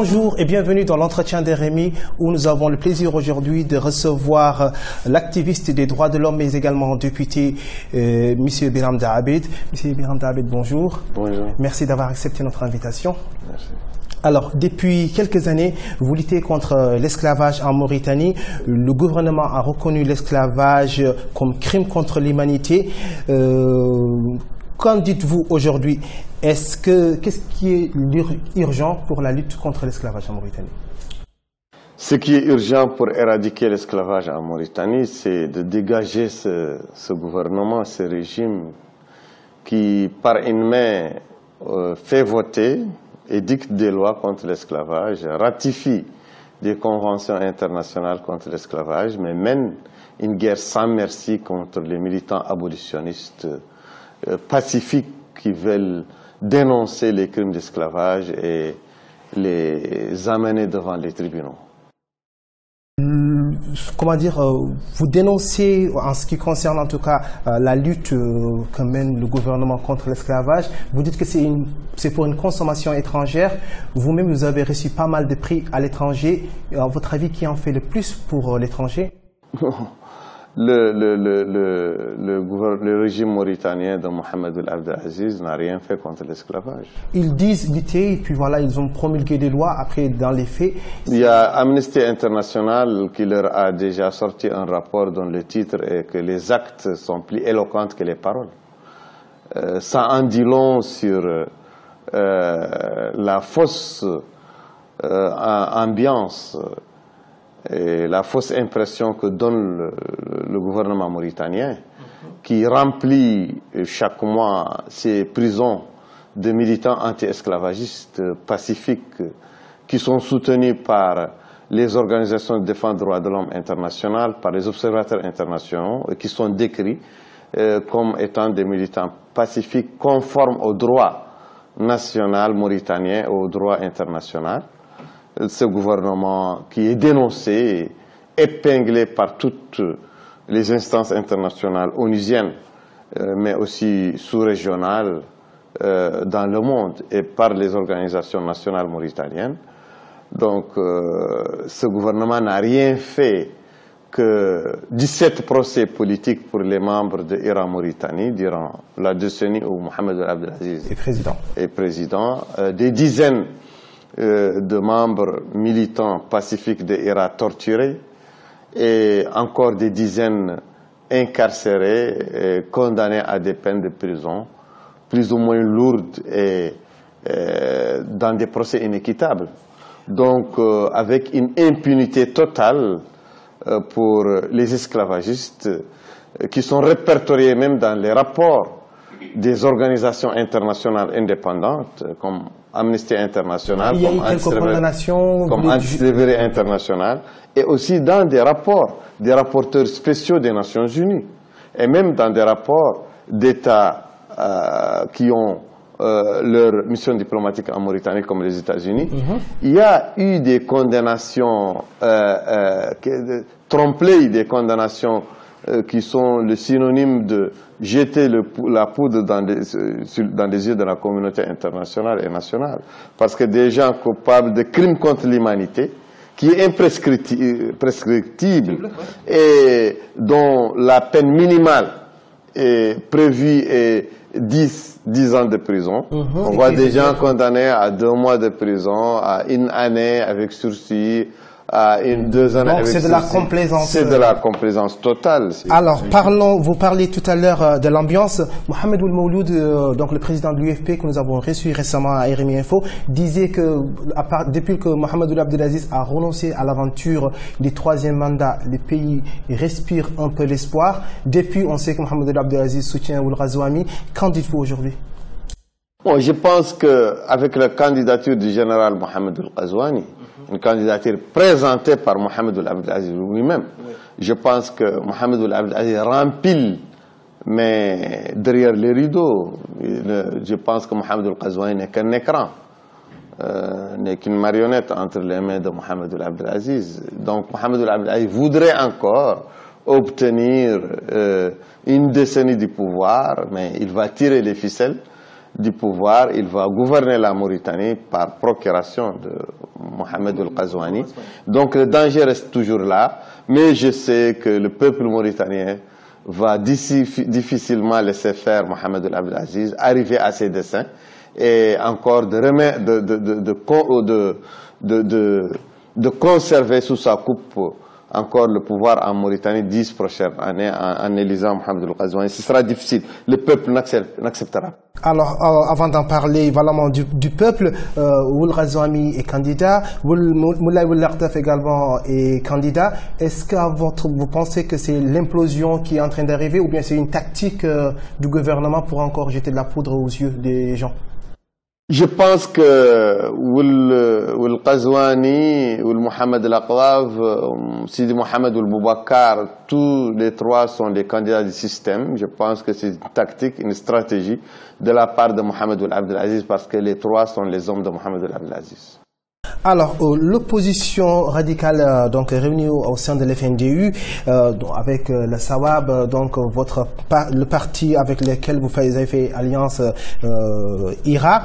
Bonjour et bienvenue dans l'entretien d'RMI où nous avons le plaisir aujourd'hui de recevoir l'activiste des droits de l'homme mais également député M. Biram Dahabed. M. Biram Dahabed, bonjour. Bonjour. Merci d'avoir accepté notre invitation. Merci. Alors, depuis quelques années, vous luttez contre l'esclavage en Mauritanie. Le gouvernement a reconnu l'esclavage comme crime contre l'humanité. Qu'en dites-vous aujourd'hui? Qu'est-ce qui est urgent pour la lutte contre l'esclavage en Mauritanie? Ce qui est urgent pour éradiquer l'esclavage en Mauritanie, c'est de dégager ce gouvernement, ce régime qui, par une main, fait voter et dicte des lois contre l'esclavage, ratifie des conventions internationales contre l'esclavage, mais mène une guerre sans merci contre les militants abolitionnistes pacifiques qui veulent dénoncer les crimes d'esclavage et les amener devant les tribunaux. Comment dire, vous dénoncez en ce qui concerne en tout cas la lutte que mène le gouvernement contre l'esclavage. Vous dites que c'est pour une consommation étrangère. Vous-même, vous avez reçu pas mal de prix à l'étranger. À votre avis, qui en fait le plus pour l'étranger? Le régime mauritanien de Mohamed Ould Abdelaziz n'a rien fait contre l'esclavage. Ils disent lutter, et puis voilà, ils ont promulgué des lois. Après, dans les faits... Il y a Amnesty International qui leur a déjà sorti un rapport dont le titre est que les actes sont plus éloquents que les paroles. Ça en dit long sur la fausse ambiance et la fausse impression que donne le gouvernement mauritanien, qui remplit chaque mois ses prisons de militants anti-esclavagistes pacifiques qui sont soutenus par les organisations de défense des droits de l'homme internationales, par les observateurs internationaux, et qui sont décrits comme étant des militants pacifiques conformes au droit national mauritanien et au droit international. Ce gouvernement qui est dénoncé, épinglé par toutes les instances internationales onusiennes, mais aussi sous-régionales dans le monde et par les organisations nationales mauritaniennes. Donc ce gouvernement n'a rien fait que 17 procès politiques pour les membres de IRA Mauritanie durant la décennie où Mohamed Ould Abdelaziz est président, des dizaines de membres militants pacifiques de IRA torturés et encore des dizaines incarcérés et condamnés à des peines de prison plus ou moins lourdes et dans des procès inéquitables. Donc avec une impunité totale pour les esclavagistes qui sont répertoriés même dans les rapports des organisations internationales indépendantes comme Amnesty International, comme Anti-Slavery International, et aussi dans des rapports, des rapporteurs spéciaux des Nations Unies, et même dans des rapports d'États qui ont leur mission diplomatique en Mauritanie, comme les États-Unis. Il y a eu des condamnations trompe-l'œil, des condamnations qui sont le synonyme de jeter la poudre dans les yeux de la communauté internationale et nationale. Parce que des gens coupables de crimes contre l'humanité, qui est imprescriptible et dont la peine minimale est prévue est 10 ans de prison. On voit des gens condamnés à 2 mois de prison, à 1 année avec sursis, à 2 ans avec sursis. Donc c'est de la complaisance. C'est de la complaisance totale. Alors, vous parlez tout à l'heure de l'ambiance. Mohamed Ould Mouloud, donc le président de l'UFP que nous avons reçu récemment à RMI Info, disait que depuis que Mohamed Ould Abdelaziz a renoncé à l'aventure du 3e mandat, le pays respire un peu l'espoir. Depuis, on sait que Mohamed Ould Abdelaziz soutient Ould Ghazouani. Qu'en dites-vous aujourd'hui? Bon, je pense qu'avec la candidature du général Mohamed Ould Ghazouani, une candidature présentée par Mohamed Ould Abdelaziz lui-même, je pense que Mohamed Ould Abdelaziz rempile, mais derrière les rideaux. Je pense que Mohamed Ould Ghazouani n'est qu'un écran, n'est qu'une marionnette entre les mains de Mohamed Ould Abdelaziz. Donc Mohamed Ould Abdelaziz voudrait encore obtenir une décennie du pouvoir, mais il va tirer les ficelles du pouvoir, il va gouverner la Mauritanie par procuration de Mohamed El Ghazouani. Donc le danger reste toujours là, mais je sais que le peuple mauritanien va difficilement laisser faire Mohamed El Abdelaziz, arriver à ses desseins et encore de conserver sous sa coupe encore le pouvoir en Mauritanie 10 prochaines années en élisant Mohamed El Ghazouani. Ce sera difficile. Le peuple n'acceptera. Alors, avant d'en parler vraiment du peuple, Ould Ghazouani est candidat, Moulay Ould Artef également est candidat. Est-ce que vous pensez que c'est l'implosion qui est en train d'arriver ou bien c'est une tactique du gouvernement pour encore jeter de la poudre aux yeux des gens? Je pense que Ould Ghazouani, Ould Mohamed El Aqlaf, Sidi Mohamed Ould Boubacar, tous les trois sont des candidats du système. Je pense que c'est une tactique, une stratégie de la part de Mohamed Ould Abdelaziz parce que les trois sont les hommes de Mohamed Ould Abdelaziz. Alors, l'opposition radicale donc réunie au sein de l'FNDU avec le Sawab, donc le parti avec lequel vous avez fait alliance IRA,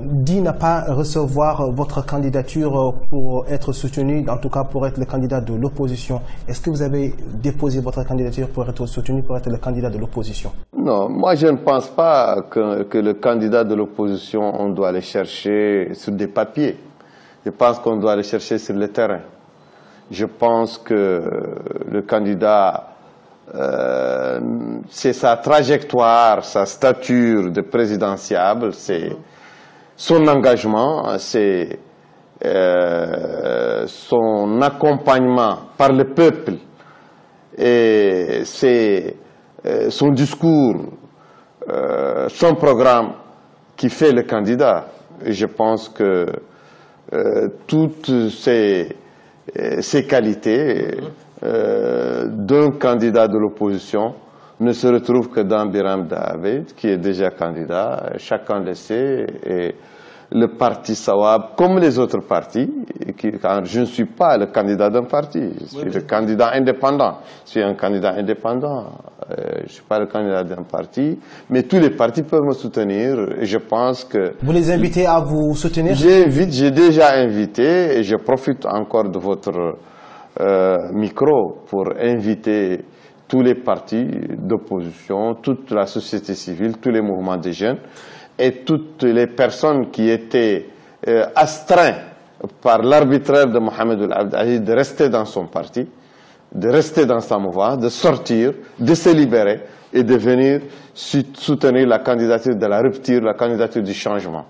dit ne pas recevoir votre candidature pour être soutenu, en tout cas pour être le candidat de l'opposition. Est-ce que vous avez déposé votre candidature pour être soutenu, pour être le candidat de l'opposition? Non, moi je ne pense pas que le candidat de l'opposition, on doit aller chercher sur des papiers. Je pense qu'on doit aller chercher sur le terrain. Je pense que le candidat, c'est sa trajectoire, sa stature de présidentiable, c'est son engagement, c'est son accompagnement par le peuple et c'est son discours, son programme qui fait le candidat. Et je pense que toutes ces qualités d'un candidat de l'opposition ne se retrouvent que dans Biram David, qui est déjà candidat, chacun le sait, et le parti Sawab, comme les autres partis, car je ne suis pas le candidat d'un parti, je suis le candidat indépendant. Je suis un candidat indépendant, je ne suis pas le candidat d'un parti, mais tous les partis peuvent me soutenir, et je pense que... Vous les invitez à vous soutenir? J'ai déjà invité, et je profite encore de votre micro pour inviter tous les partis d'opposition, toute la société civile, tous les mouvements des jeunes, et toutes les personnes qui étaient astreintes par l'arbitraire de Mohamed Ould Abdelaziz de rester dans son parti, de rester dans sa mouvance, de sortir, de se libérer et de venir soutenir la candidature de la rupture, la candidature du changement,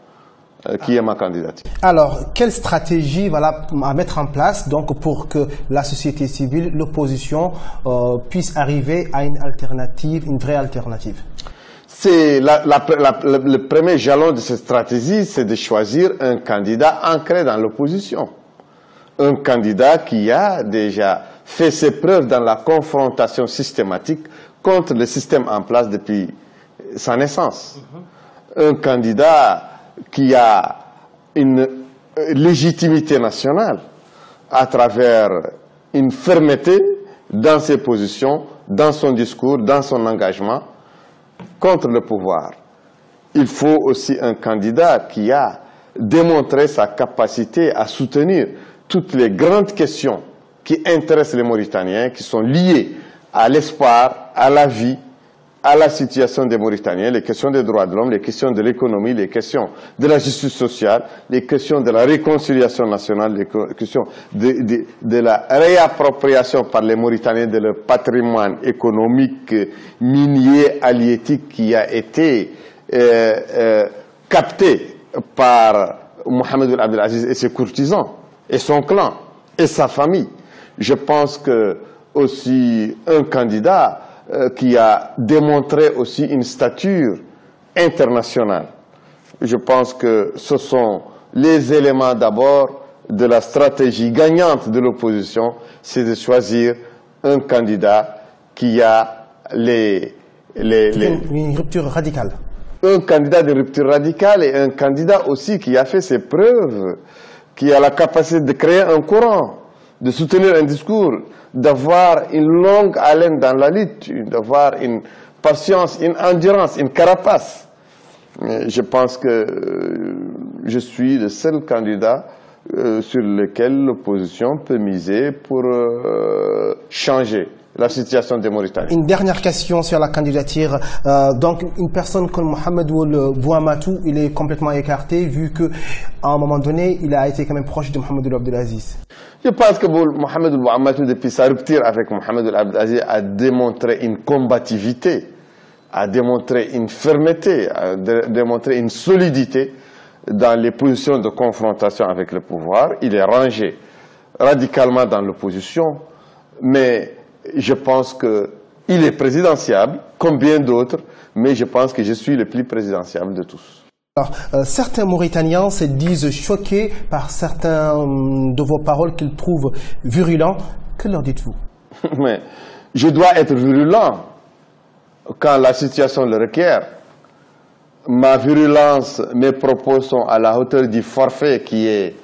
qui est ma candidature. Alors, quelle stratégie à mettre en place donc, pour que la société civile, l'opposition, puisse arriver à une alternative, une vraie alternative? C'est le premier jalon de cette stratégie, c'est de choisir un candidat ancré dans l'opposition. Un candidat qui a déjà fait ses preuves dans la confrontation systématique contre le système en place depuis sa naissance. Un candidat qui a une légitimité nationale à travers une fermeté dans ses positions, dans son discours, dans son engagement contre le pouvoir. Il faut aussi un candidat qui a démontré sa capacité à soutenir toutes les grandes questions qui intéressent les Mauritaniens, qui sont liées à l'espoir, à la vie, à la situation des Mauritaniens, les questions des droits de l'homme, les questions de l'économie, les questions de la justice sociale, les questions de la réconciliation nationale, les questions de la réappropriation par les Mauritaniens de leur patrimoine économique, minier, halieutique qui a été capté par Mohamed Ould Abdelaziz et ses courtisans, et son clan, et sa famille. Je pense que aussi un candidat qui a démontré aussi une stature internationale. Je pense que ce sont les éléments d'abord de la stratégie gagnante de l'opposition, c'est de choisir un candidat qui a une rupture radicale. Un candidat de rupture radicale et un candidat aussi qui a fait ses preuves, qui a la capacité de créer un courant, de soutenir un discours, d'avoir une longue haleine dans la lutte, d'avoir une patience, une endurance, une carapace. Je pense que je suis le seul candidat sur lequel l'opposition peut miser pour changer la situation des Mauritaniens. Une dernière question sur la candidature. Donc, une personne comme Mohamed Ould Bouamatou, il est complètement écarté vu qu'à un moment donné, il a été quand même proche de Mohamed Ould Abdelaziz. Je pense que Mohamed Ould Bouamatou, depuis sa rupture avec Mohamed Ould Abdelaziz, a démontré une combativité, a démontré une fermeté, a démontré une solidité dans les positions de confrontation avec le pouvoir. Il est rangé radicalement dans l'opposition, mais je pense qu'il est présidentiable, comme bien d'autres, mais je pense que je suis le plus présidentiable de tous. Alors, certains Mauritaniens se disent choqués par certains de vos paroles qu'ils trouvent virulents. Que leur dites-vous? Mais je dois être virulent quand la situation le requiert. Ma virulence, mes propos sont à la hauteur du forfait qui est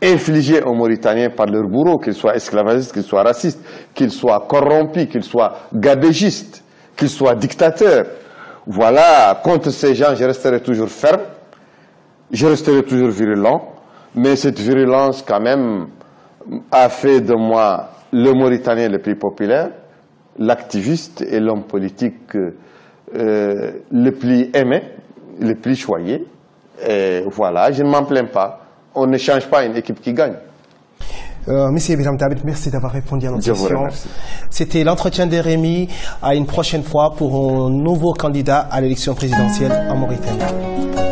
infligés aux Mauritaniens par leurs bourreaux, qu'ils soient esclavagistes, qu'ils soient racistes, qu'ils soient corrompus, qu'ils soient gabégistes, qu'ils soient dictateurs. Voilà, contre ces gens, je resterai toujours ferme, je resterai toujours virulent, mais cette virulence, quand même, a fait de moi le Mauritanien le plus populaire, l'activiste et l'homme politique le plus aimé, le plus choyé. Et voilà, je ne m'en plains pas. On ne change pas une équipe qui gagne. Monsieur Biram Tabet, merci d'avoir répondu à notre question. C'était l'entretien de Rémi. À une prochaine fois pour un nouveau candidat à l'élection présidentielle en Mauritanie.